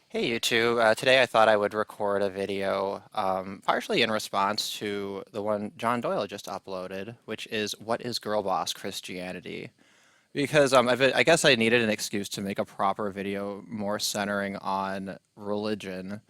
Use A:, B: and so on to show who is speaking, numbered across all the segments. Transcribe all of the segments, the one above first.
A: Hey, you two. Today I thought I would record a video, partially in response to the one John Doyle just uploaded, which is "What is Girl Boss Christianity?" Because I guess I needed an excuse to make a proper video more centering on religion.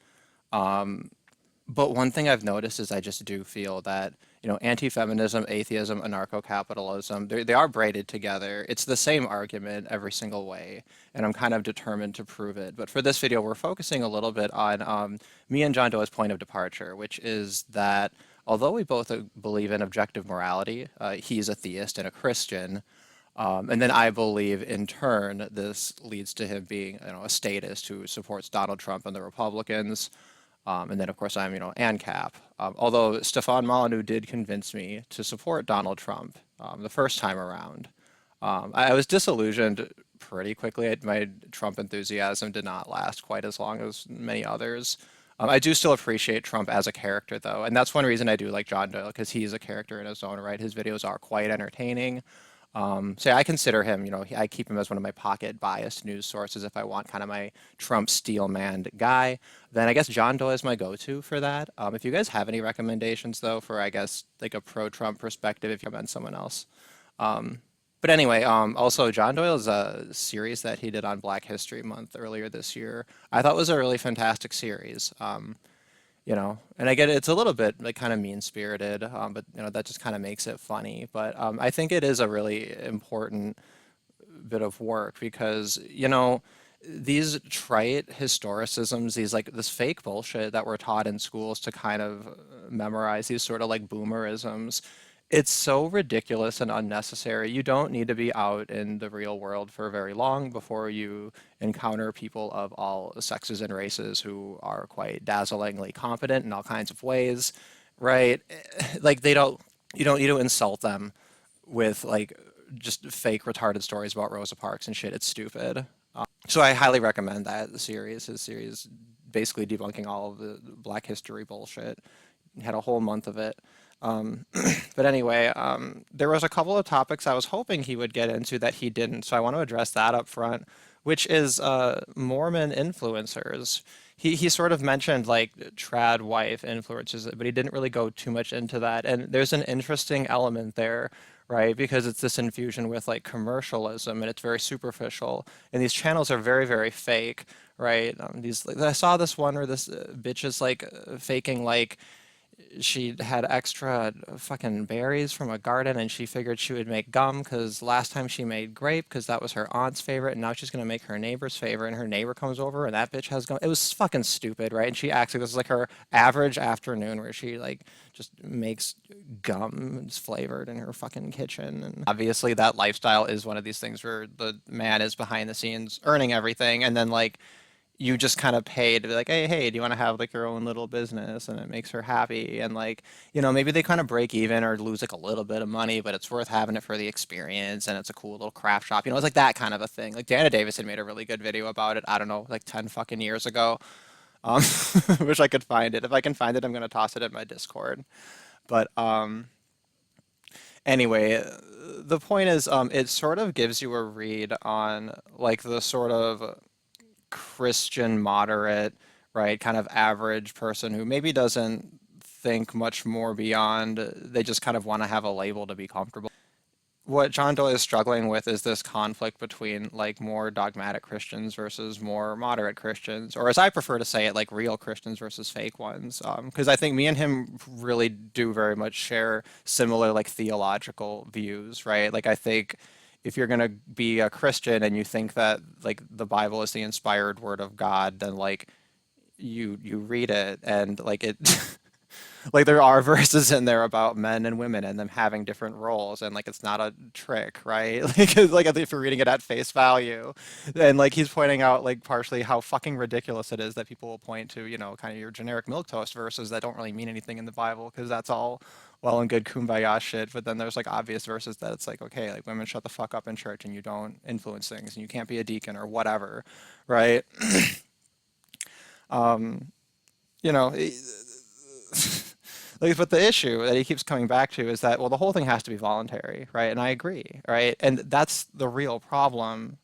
A: But one thing I've noticed is I just do feel that, anti-feminism, atheism, anarcho-capitalism, they are braided together. It's the same argument every single way, and I'm kind of determined to prove it. But for this video, we're focusing a little bit on me and John Doe's point of departure, which is that although we both believe in objective morality, he's a theist and a Christian, and then I believe in turn this leads to him being, a statist who supports Donald Trump and the Republicans. And then, of course, I'm, ANCAP. Although Stefan Molyneux did convince me to support Donald Trump the first time around. I was disillusioned pretty quickly. My Trump enthusiasm did not last quite as long as many others. I do still appreciate Trump as a character, though, and that's one reason I do like John Doyle, because he's a character in his own right. His videos are quite entertaining. So yeah, I consider him, I keep him as one of my pocket biased news sources if I want kind of my Trump steel manned guy. Then I guess John Doyle is my go-to for that. If you guys have any recommendations though for I guess like a pro-Trump perspective, if you recommend someone else. But anyway, also John Doyle's series that he did on Black History Month earlier this year, I thought was a really fantastic series. And I get it, it's a little bit like kind of mean-spirited, but that just kind of makes it funny. But I think it is a really important bit of work because, these trite historicisms, these like this fake bullshit that we're taught in schools to kind of memorize, these sort of like boomerisms, it's so ridiculous and unnecessary. You don't need to be out in the real world for very long before you encounter people of all sexes and races who are quite dazzlingly competent in all kinds of ways, right? Like you don't need to insult them with like just fake retarded stories about Rosa Parks and shit. It's stupid. So I highly recommend that series. His series basically debunking all of the Black history bullshit. He had a whole month of it. Um, but anyway, there was a couple of topics I was hoping he would get into that he didn't, so I want to address that up front, which is Mormon influencers. He sort of mentioned like trad wife influencers, but he didn't really go too much into that. And there's an interesting element there, right? Because it's this infusion with like commercialism and it's very superficial. And these channels are very, very fake, right? These like, I saw this one where this bitch is like faking like she had extra fucking berries from a garden and she figured she would make gum because last time she made grape because that was her aunt's favorite and now she's gonna make her neighbor's favorite and her neighbor comes over and that bitch has gum. It was fucking stupid, right? And she acts like this is like her average afternoon where she like just makes gum it's flavored in her fucking kitchen. And obviously that lifestyle is one of these things where the man is behind the scenes earning everything and then like you just kind of pay to be like, hey, do you want to have like your own little business? And it makes her happy. And like, maybe they kind of break even or lose like a little bit of money, but it's worth having it for the experience. And it's a cool little craft shop. It's like that kind of a thing. Like Dana Davison made a really good video about it. I don't know, like 10 fucking years ago. Um, wish I could find it. If I can find it, I'm gonna toss it in my Discord. But anyway, the point is, it sort of gives you a read on like the sort of Christian moderate, right, kind of average person who maybe doesn't think much more beyond, they just kind of want to have a label to be comfortable. What John Doyle is struggling with is this conflict between like more dogmatic Christians versus more moderate Christians, or as I prefer to say it, like real Christians versus fake ones. Because I think me and him really do very much share similar like theological views, right? Like I think if you're gonna be a Christian and you think that like the Bible is the inspired word of God, then like you read it and like it like there are verses in there about men and women and them having different roles and like it's not a trick, right? Like if you're reading it at face value, and like he's pointing out like partially how fucking ridiculous it is that people will point to, kind of your generic milquetoast verses that don't really mean anything in the Bible because that's all well and good kumbaya shit, but then there's like obvious verses that it's like, okay, like women shut the fuck up in church and you don't influence things and you can't be a deacon or whatever, right? Um, you know, like, but the issue that he keeps coming back to is that, well, the whole thing has to be voluntary, right? And I agree, right? And that's the real problem.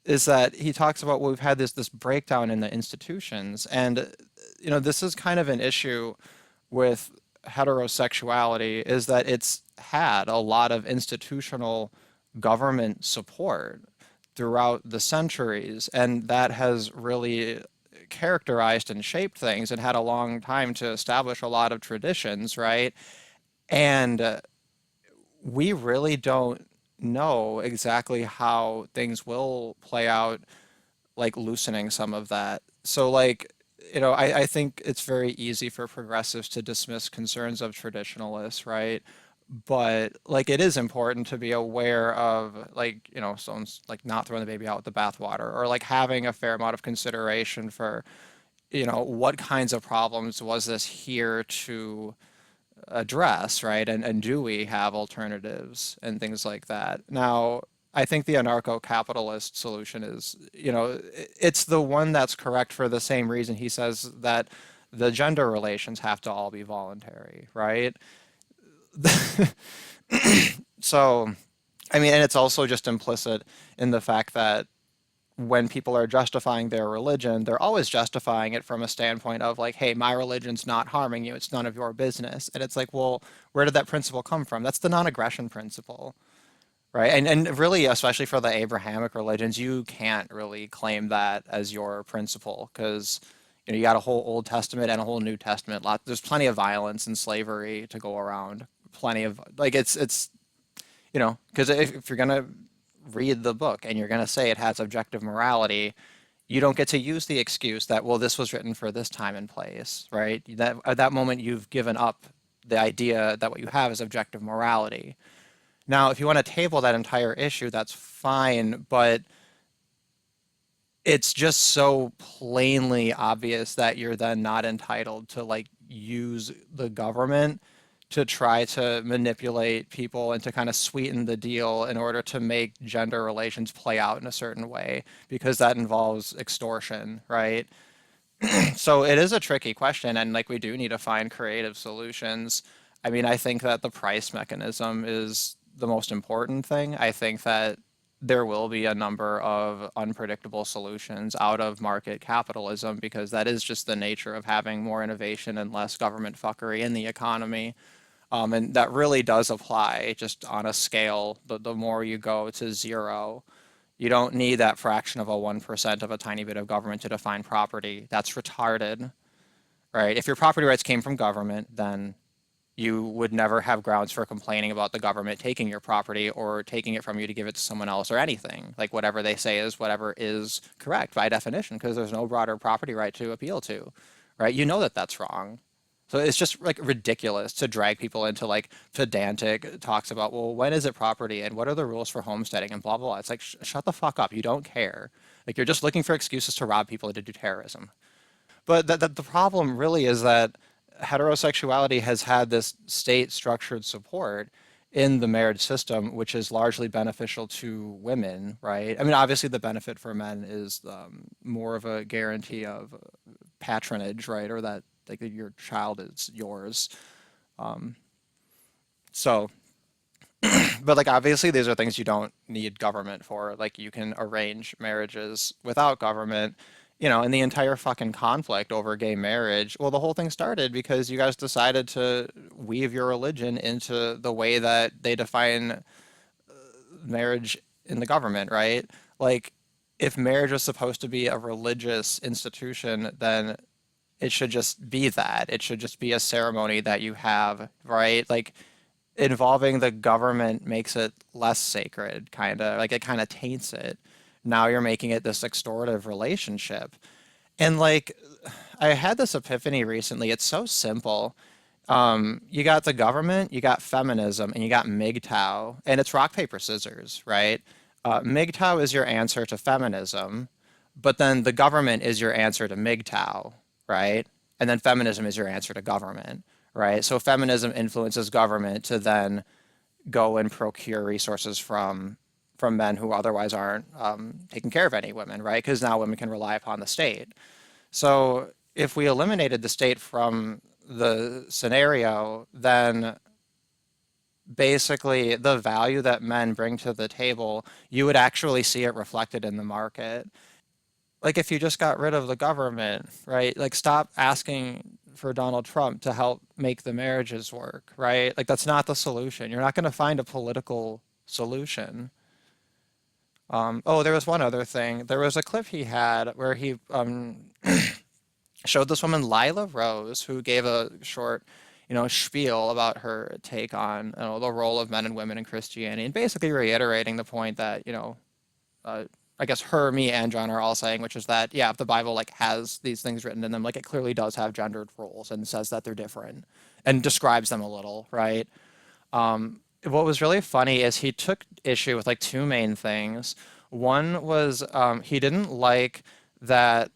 A: is that he talks about, well, we've had this breakdown in the institutions, and this is kind of an issue with heterosexuality, is that it's had a lot of institutional government support throughout the centuries, and that has really characterized and shaped things and had a long time to establish a lot of traditions, right? And we really don't know exactly how things will play out, like loosening some of that. So, like, I think it's very easy for progressives to dismiss concerns of traditionalists, right? But like it is important to be aware of, like, someone's like not throwing the baby out with the bathwater, or like having a fair amount of consideration for, what kinds of problems was this here to address, right? And do we have alternatives and things like that? Now, I think the anarcho-capitalist solution is, it's the one that's correct for the same reason he says that the gender relations have to all be voluntary, right? So, I mean, and it's also just implicit in the fact that when people are justifying their religion, they're always justifying it from a standpoint of like, hey, my religion's not harming you, it's none of your business. And it's like, well, where did that principle come from? That's the non-aggression principle, right? And really, especially for the Abrahamic religions, you can't really claim that as your principle because you got a whole Old Testament and a whole New Testament. There's plenty of violence and slavery to go around. Plenty of like it's because if you're gonna read the book and you're gonna say it has objective morality, you don't get to use the excuse that, well, this was written for this time and place, right? That at that moment you've given up the idea that what you have is objective morality. Now, if you want to table that entire issue, that's fine, but it's just so plainly obvious that you're then not entitled to like use the government to try to manipulate people and to kind of sweeten the deal in order to make gender relations play out in a certain way because that involves extortion, right? So it is a tricky question, and like we do need to find creative solutions. I mean, I think that the price mechanism is the most important thing. I think that there will be a number of unpredictable solutions out of market capitalism because that is just the nature of having more innovation and less government fuckery in the economy. And that really does apply just on a scale. The more you go to zero, you don't need that fraction of a 1% of a tiny bit of government to define property. That's retarded, right? If your property rights came from government, then you would never have grounds for complaining about the government taking your property or taking it from you to give it to someone else or anything. Like whatever they say is whatever is correct by definition, because there's no broader property right to appeal to, right? You know that that's wrong. So it's just like ridiculous to drag people into like pedantic talks about, well, when is it property and what are the rules for homesteading and blah, blah, blah. It's like, shut the fuck up. You don't care. Like you're just looking for excuses to rob people and to do terrorism. But the problem really is that heterosexuality has had this state structured support in the marriage system, which is largely beneficial to women, right? I mean, obviously the benefit for men is more of a guarantee of patronage, right? Or that like your child is yours. Um, so, but like obviously these are things you don't need government for. Like you can arrange marriages without government, and the entire fucking conflict over gay marriage. Well, the whole thing started because you guys decided to weave your religion into the way that they define marriage in the government, right? Like if marriage was supposed to be a religious institution, then it should just be that. It should just be a ceremony that you have, right? Like involving the government makes it less sacred, kind of like it kind of taints it. Now you're making it this extortive relationship. And like I had this epiphany recently. It's so simple. You got the government, you got feminism, and you got MGTOW, and it's rock, paper, scissors, right? MGTOW is your answer to feminism, but then the government is your answer to MGTOW, right? And then feminism is your answer to government, right? So feminism influences government to then go and procure resources from men who otherwise aren't taking care of any women, right? Because now women can rely upon the state. So if we eliminated the state from the scenario, then basically the value that men bring to the table, you would actually see it reflected in the market. Like if you just got rid of the government, right? Like stop asking for Donald Trump to help make the marriages work, right? Like that's not the solution. You're not going to find a political solution. Oh, there was one other thing. There was a clip he had where he showed this woman Lila Rose, who gave a short, spiel about her take on, the role of men and women in Christianity, and basically reiterating the point that, uh, I guess her, me, and John are all saying, which is that, yeah, if the Bible like has these things written in them, like it clearly does have gendered roles and says that they're different and describes them a little, right? What was really funny is he took issue with like two main things. One was he didn't like that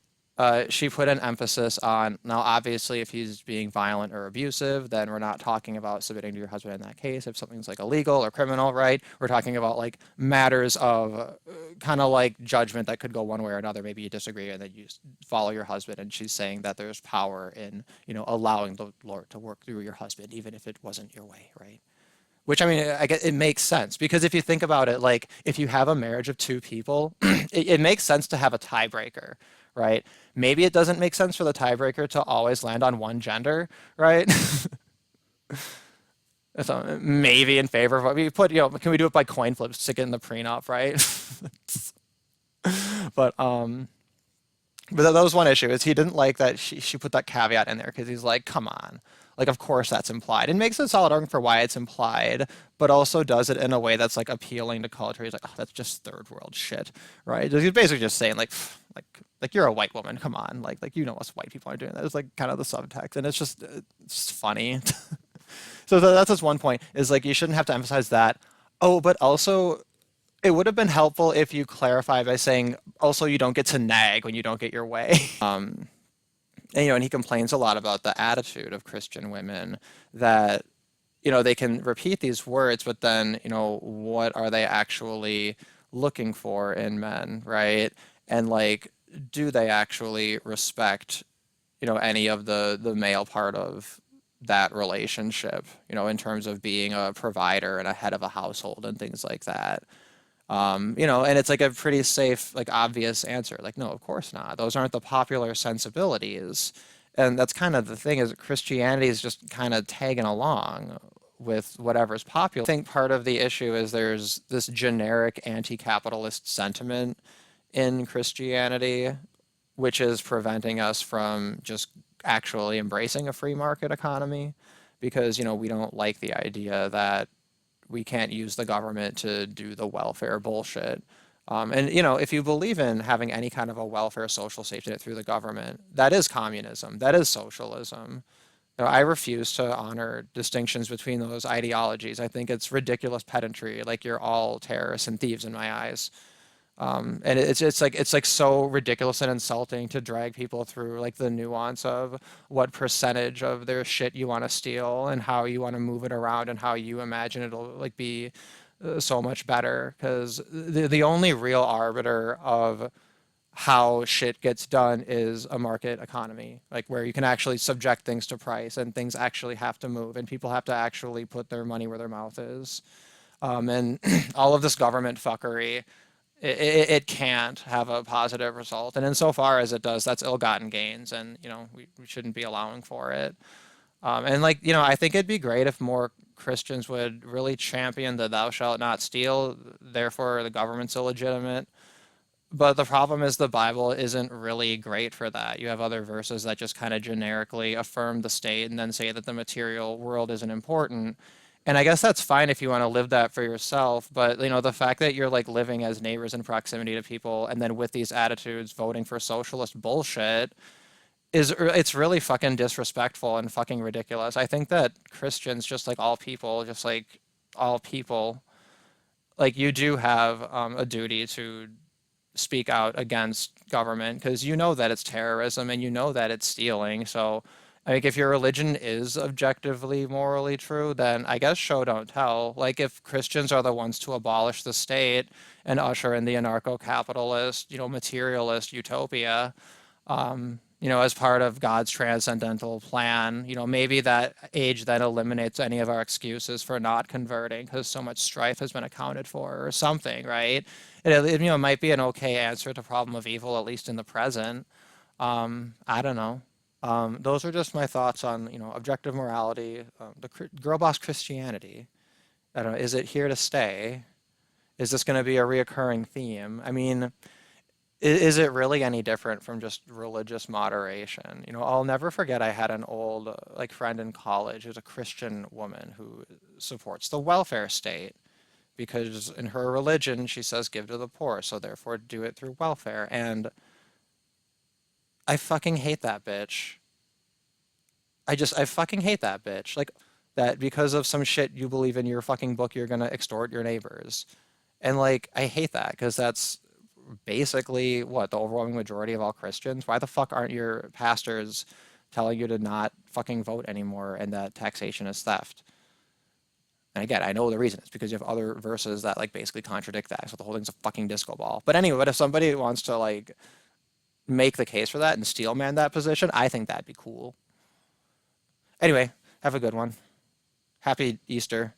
A: she put an emphasis on, now obviously if he's being violent or abusive, then we're not talking about submitting to your husband in that case. If something's like illegal or criminal, right? We're talking about like matters of kind of like judgment that could go one way or another. Maybe you disagree and then you follow your husband, and she's saying that there's power in, allowing the Lord to work through your husband, even if it wasn't your way, right? Which I mean, I guess it makes sense because if you think about it, like if you have a marriage of two people, it makes sense to have a tiebreaker, right? Maybe it doesn't make sense for the tiebreaker to always land on one gender, right? So maybe in favor of what we put, can we do it by coin flips to get in the prenup, right? But that was one issue is he didn't like that she put that caveat in there because he's like, come on. Like, of course that's implied. And makes a solid argument for why it's implied, but also does it in a way that's like appealing to culture. He's like, oh, that's just third world shit, right? He's basically just saying like, like, like you're a white woman. Come on, like us white people are doing that. It's like kind of the subtext, and it's just funny. So that's just one point is like you shouldn't have to emphasize that. Oh, but also it would have been helpful if you clarify by saying also you don't get to nag when you don't get your way. And, and he complains a lot about the attitude of Christian women that, they can repeat these words, but then, what are they actually looking for in men, right? And like, do they actually respect, any of the male part of that relationship, in terms of being a provider and a head of a household and things like that. And it's like a pretty safe, like obvious answer. Like, no, of course not. Those aren't the popular sensibilities. And that's kind of the thing is Christianity is just kind of tagging along with whatever's popular. I think part of the issue is there's this generic anti-capitalist sentiment in Christianity, which is preventing us from just actually embracing a free market economy because, we don't like the idea that we can't use the government to do the welfare bullshit. And if you believe in having any kind of a welfare social safety net through the government, that is communism. That is socialism. I refuse to honor distinctions between those ideologies. I think it's ridiculous pedantry. Like you're all terrorists and thieves in my eyes. And it's like so ridiculous and insulting to drag people through like the nuance of what percentage of their shit you want to steal and how you want to move it around and how you imagine it'll like be so much better. Because the only real arbiter of how shit gets done is a market economy, like where you can actually subject things to price and things actually have to move and people have to actually put their money where their mouth is. And all of this government fuckery it can't have a positive result. And insofar as it does, that's ill-gotten gains, and we shouldn't be allowing for it. And like I think it'd be great if more Christians would really champion the "Thou shalt not steal," therefore the government's illegitimate. But the problem is the Bible isn't really great for that. You have other verses that just kind of generically affirm the state and then say that the material world isn't important. And I guess that's fine if you want to live that for yourself, but the fact that you're like living as neighbors in proximity to people and then with these attitudes voting for socialist bullshit it's really fucking disrespectful and fucking ridiculous. I think that Christians, just like all people, like you do have a duty to speak out against government because you know that it's terrorism and you know that it's stealing. So I think if your religion is objectively morally true, then I guess show don't tell. Like if Christians are the ones to abolish the state and usher in the anarcho-capitalist, materialist utopia, as part of God's transcendental plan. Maybe that age then eliminates any of our excuses for not converting because so much strife has been accounted for or something, right? It might be an okay answer to problem of evil, at least in the present. I don't know. Those are just my thoughts on, objective morality, girl boss Christianity. I don't know, is it here to stay? Is this going to be a reoccurring theme? I mean, is it really any different from just religious moderation? I'll never forget I had an old like friend in college who's a Christian woman who supports the welfare state because in her religion she says give to the poor, so therefore do it through welfare. And I fucking hate that bitch. I fucking hate that bitch. Like that because of some shit you believe in your fucking book, you're gonna extort your neighbors. And like I hate that because that's basically what the overwhelming majority of all Christians. Why the fuck aren't your pastors telling you to not fucking vote anymore and that taxation is theft? And again, I know the reason. It's because you have other verses that like basically contradict that. So the whole thing's a fucking disco ball. But anyway, but if somebody wants to like make the case for that and steelman that position, I think that'd be cool. Anyway, have a good one. Happy Easter.